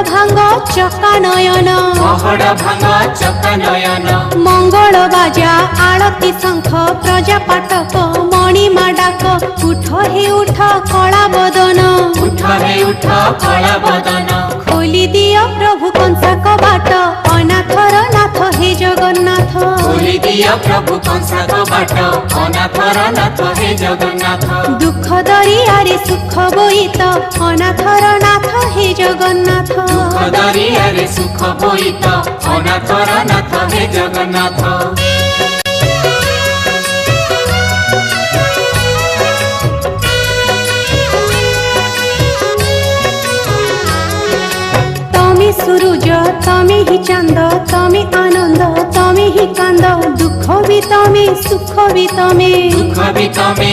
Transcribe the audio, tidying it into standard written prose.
भांग चका नयन पहड़ भांग चका नयन मंगल बाजा आळती शंख प्रजा पाटक मणिमा डाक उठ हे उठ कला बदन उठ हे उठ कला बदन खोली दियो प्रभु कंसा कबाट अनाथर नाथ हे जगन्नाथ खोली दियो प्रभु कंसा कबाट अनाथर नाथ हे जगन्नाथ दुख दरियारे सुख बोईत अनाथर नाथ हे जगन्नाथ दुख दरियारे सुख बोईत अनाथर नाथ हे जगन्नाथ सूरज तमे ही चांद तमे आनंद तमे ही कांद दुख भी तमे सुख भी तमे दुख भी तमे